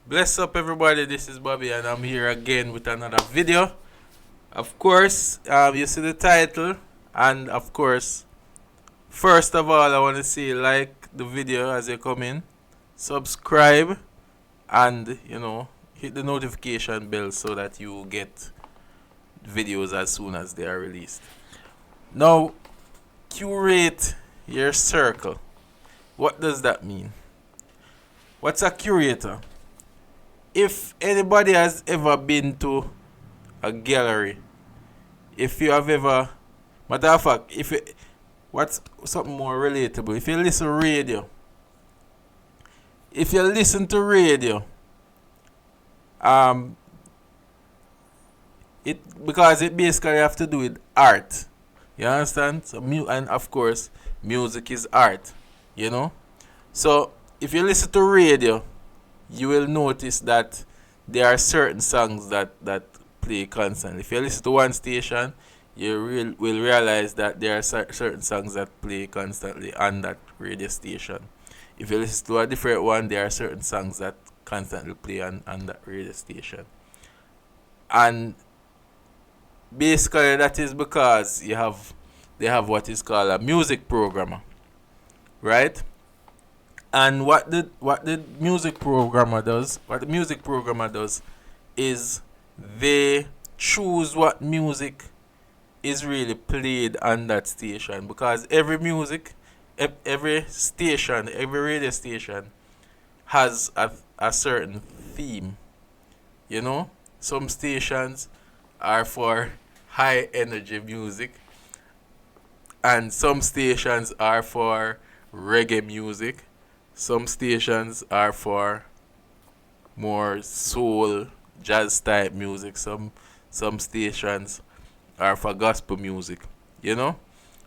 Bless up everybody, this is Bobby and I'm here again with another video. Of course, you see the title, and of course, first of all I want to say like the video as you come in, subscribe, and hit the notification bell so that you get videos as soon as they are released. Now, curate your circle. What does that mean? What's a curator? If anybody has ever been to a gallery, if you have ever, matter of fact, what's something more relatable? If you listen radio, if you listen to radio, um, it because it basically have to do with art. You understand? So and of course, music is art. You know. So if you listen to radio, you will notice that there are certain songs that play constantly. If you listen to one station, you will realize that there are certain songs that play constantly on that radio station. If you listen to a different one, there are certain songs that constantly play on that radio station. And basically that is because they have what is called a music programmer, right? And what the music programmer does is they choose what music is really played on that station, because every station, every radio station has a certain theme. You know, some stations are for high energy music, and some stations are for reggae music. Some stations are for more soul, jazz type music. Some stations are for gospel music. You know,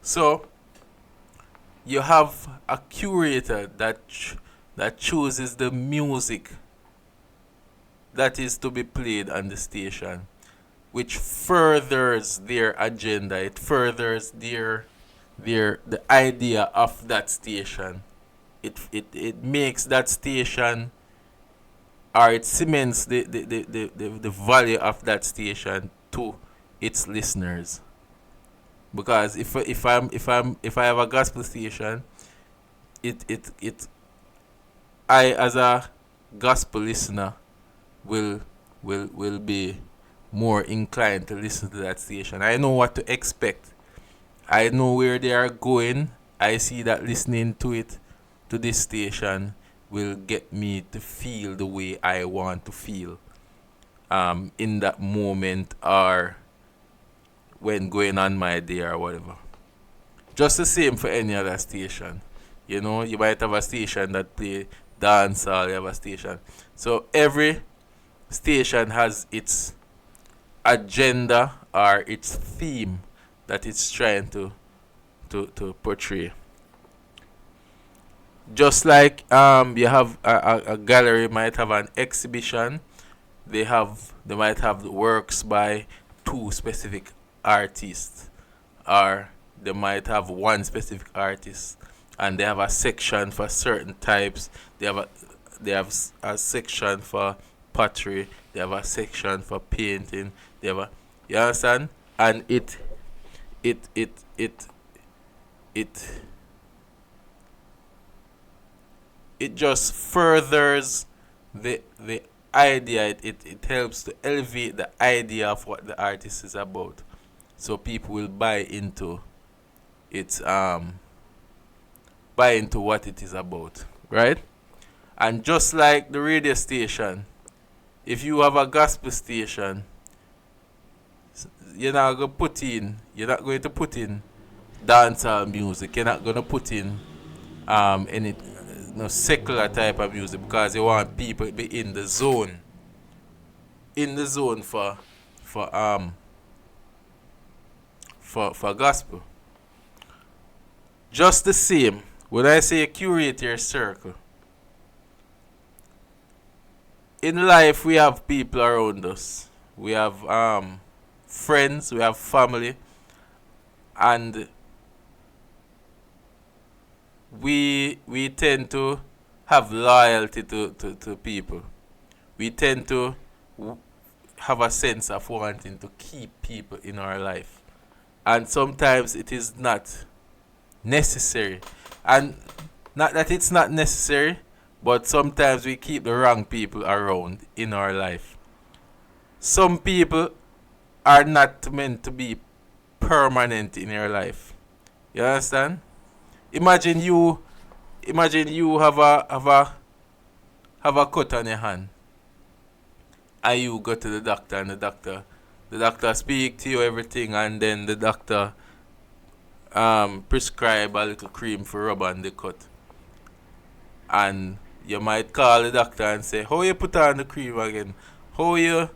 so you have a curator that chooses the music that is to be played on the station, which furthers their agenda. It furthers the idea of that station. It makes that station, or it cements the value of that station to its listeners. Because if I have a gospel station, it I, as a gospel listener, will be more inclined to listen to that station. I know what to expect. I know where they are going. I see that listening to this station will get me to feel the way I want to feel in that moment, or when going on my day or whatever. Just the same for any other station. You know, you might have a station that play dancehall, you have a station. So every station has its agenda or its theme that it's trying to portray. Just like you have a gallery might have an exhibition, they might have the works by two specific artists, or they might have one specific artist, and they have a section for certain types. They have a section for pottery, they have a section for painting, they have a, you understand? And it it it just furthers the idea. It helps to elevate the idea of what the artist is about, so people will its buy into what it is about, right? And just like the radio station, if you have a gospel station, you're not going to put in dancehall music. You're not going to put in any secular type of music, because you want people to be in the zone for for gospel. Just the same, when I say curate your circle, in life we have people around us. We have friends, we have family, and we tend to have loyalty to people. we tend to have a sense of wanting to keep people in our life. And sometimes it is not necessary. And not that it's not necessary, but sometimes we keep the wrong people around in our life. Some people are not meant to be permanent in your life. You understand? Imagine you have a cut on your hand, and you go to the doctor, and the doctor speak to you everything, and then the doctor prescribe a little cream for rub on the cut. And you might call the doctor and say, how you put on the cream again? How you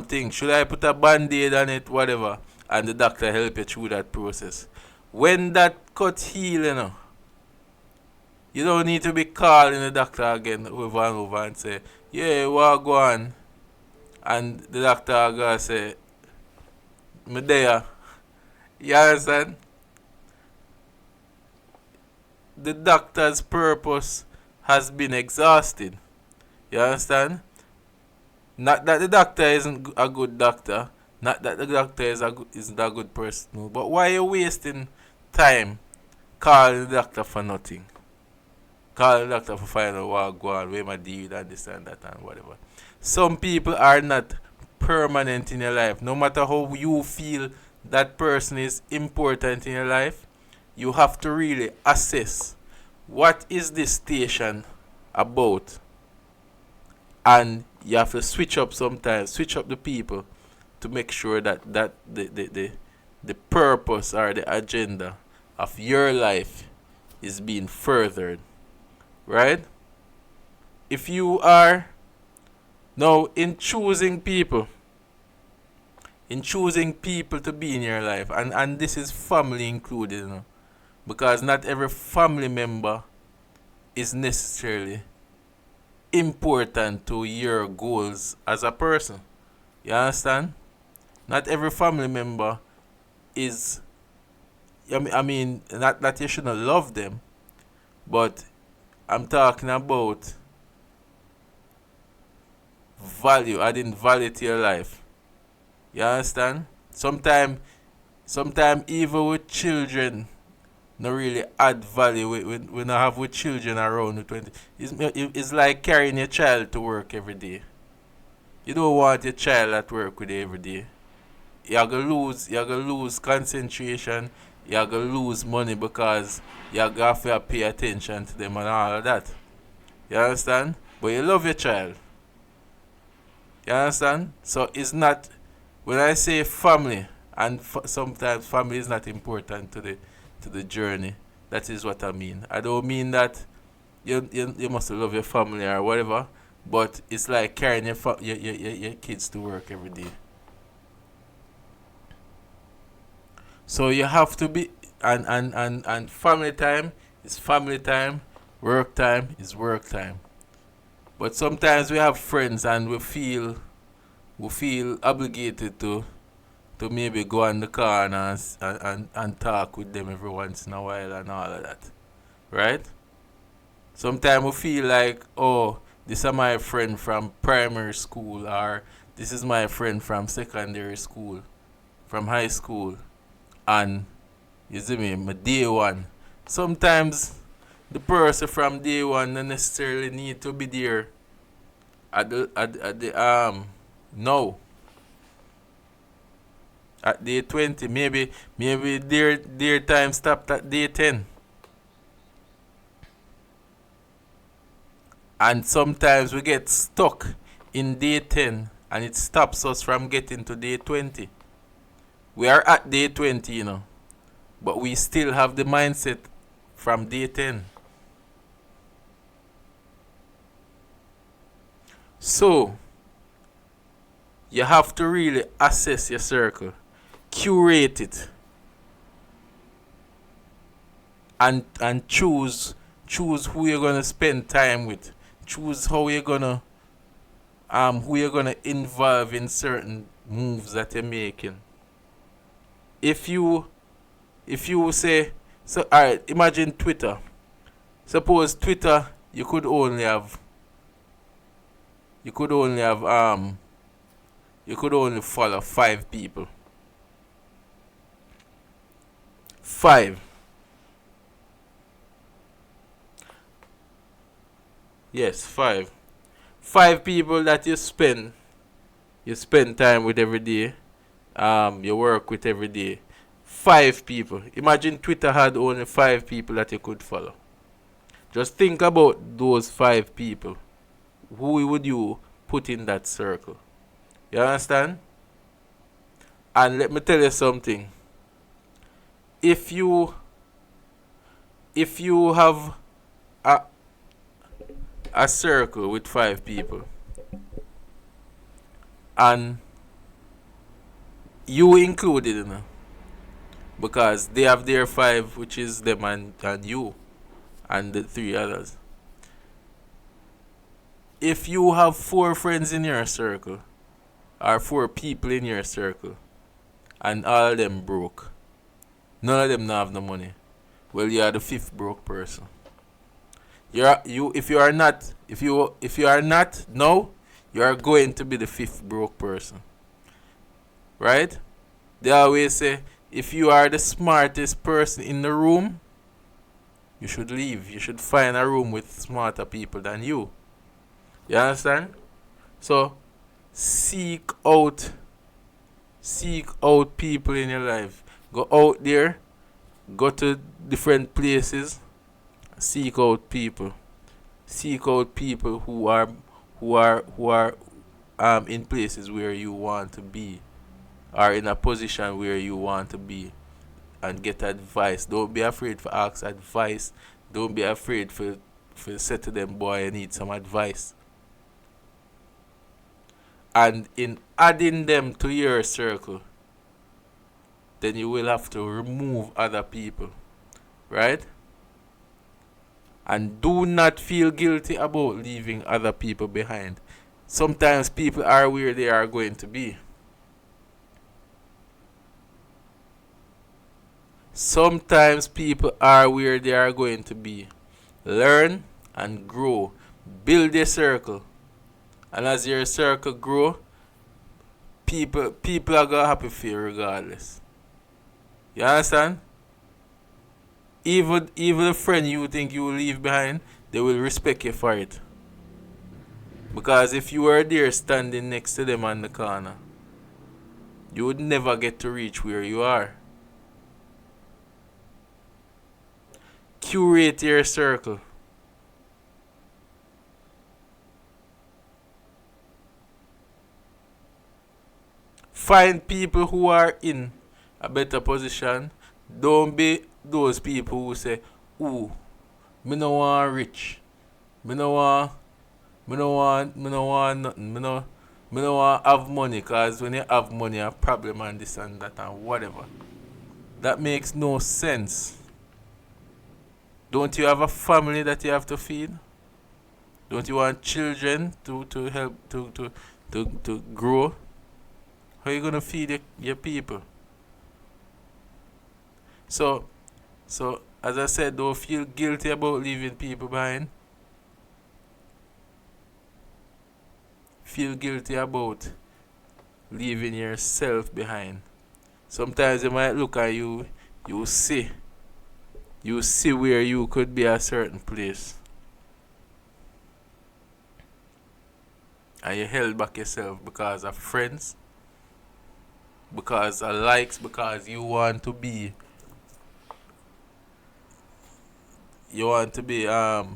think? Should I put a band-aid on it? Whatever. And the doctor help you through that process. When that cut heal, you don't need to be calling the doctor again over and over and say, yeah, what go on? And the doctor gonna say, me there. You understand? The doctor's purpose has been exhausted. You understand? Not that the doctor isn't a good doctor. Not that the doctor isn't a good person. No. But why are you wasting time calling the doctor for nothing? Calling the doctor for finding out what go on, where my deal and this and that and whatever. Some people are not permanent in your life. No matter how you feel that person is important in your life, you have to really assess what is this station about. And you have to switch up sometimes, switch up the people to make sure that the purpose or the agenda of your life is being furthered. Right? If you are now in choosing people to be in your life, and this is family included, because not every family member is necessarily important to your goals as a person. You understand? Not every family member is, I mean, not that you shouldn't love them, but I'm talking about value, adding value to your life. You understand? Sometimes even with children, no really add value. We not have with children around with 20. It's like carrying your child to work every day. You don't want your child at work with you every day. You're gonna lose concentration, you're gonna lose money because you're gonna have to pay attention to them and all of that. You understand? But you love your child. You understand? So it's not, when I say family, and sometimes family is not important to the journey. That is what I mean. I don't mean that you must love your family or whatever, but it's like carrying your kids to work every day. So you have to be, and family time is family time, work time is work time. But sometimes we have friends and we feel obligated to maybe go on the car and talk with them every once in a while and all of that. Right? Sometimes we feel like, oh, this is my friend from primary school, or this is my friend from secondary school, from high school, and you see me, my day one. Sometimes the person from day one don't necessarily need to be there at the no, at day 20. Maybe their time stopped at day 10. And sometimes we get stuck in day 10 and it stops us from getting to day 20. We are at day 20, but we still have the mindset from day 10. So, you have to really assess your circle, curate it, and choose who you're gonna spend time with. Choose how you're gonna who you're gonna involve in certain moves that you're making. If you say, so alright, imagine Twitter. Suppose Twitter you could only have you could only have you could only follow 5 people. 5. Yes, 5. 5 people that you spend time with every day, you work with every day. 5 people. Imagine Twitter had only 5 people that you could follow. Just think about those 5 people. Who would you put in that circle? You understand? And let me tell you something. If you have a a circle with 5 people and you included, because they have their 5, which is them and you and the 3 others. If you have 4 friends in your circle or 4 people in your circle and all of them broke, none of them not have no money, well, you are the fifth broke person. If you are not, if you are not now, you are going to be the fifth broke person, right? They always say, if you are the smartest person in the room, you should leave. You should find a room with smarter people than you. You understand? So seek out people in your life. Go out there, go to different places, seek out people. Seek out people who are in places where you want to be, or in a position where you want to be, and get advice. Don't be afraid to ask advice. Don't be afraid for say to them, boy, I need some advice. And in adding them to your circle, then you will have to remove other people, right? And do not feel guilty about leaving other people behind. Sometimes people are where they are going to be. Sometimes people are where they are going to be. Learn and grow. Build a circle. And as your circle grow, people are gonna happy for you regardless. You understand? Even a friend you think you will leave behind, they will respect you for it. Because if you were there standing next to them on the corner, you would never get to reach where you are. Curate your circle. Find people who are in a better position. Don't be those people who say, ooh, me no want rich. Me no want nothing. Me no want have money, cause when you have money a problem and this and that and whatever. That makes no sense. Don't you have a family that you have to feed? Don't you want children to help to grow? How are you gonna feed your people? So as I said, don't feel guilty about leaving people behind. Feel guilty about leaving yourself behind. Sometimes they might look at you, you see where you could be at a certain place, and you held back yourself because of friends, because of likes, because you want to be a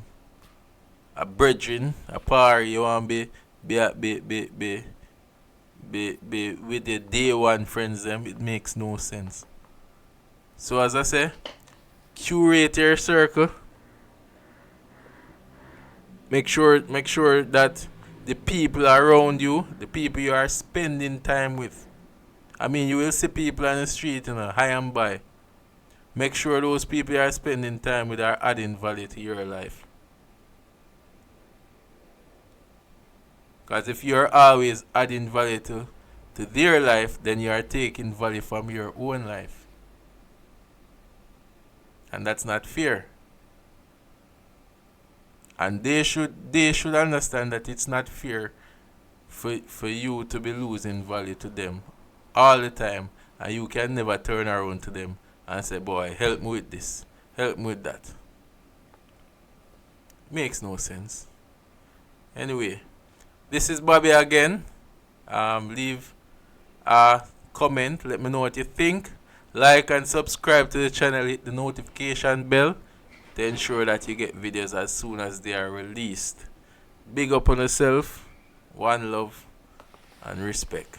brethren, a par, you want to be with the day one friends them. It makes no sense. So as I say, curate your circle. Make sure that the people around you, the people you are spending time with. I mean, you will see people on the street, high and by. Make sure those people you are spending time with are adding value to your life. Because if you're always adding value to their life, then you are taking value from your own life. And that's not fair. And they should understand that it's not fair for you to be losing value to them all the time, and you can never turn around to them and say, boy, help me with this, help me with that. Makes no sense. Anyway, this is Bobby again. Leave a comment, let me know what you think. Like and subscribe to the channel, hit the notification bell to ensure that you get videos as soon as they are released. Big up on yourself, one love and respect.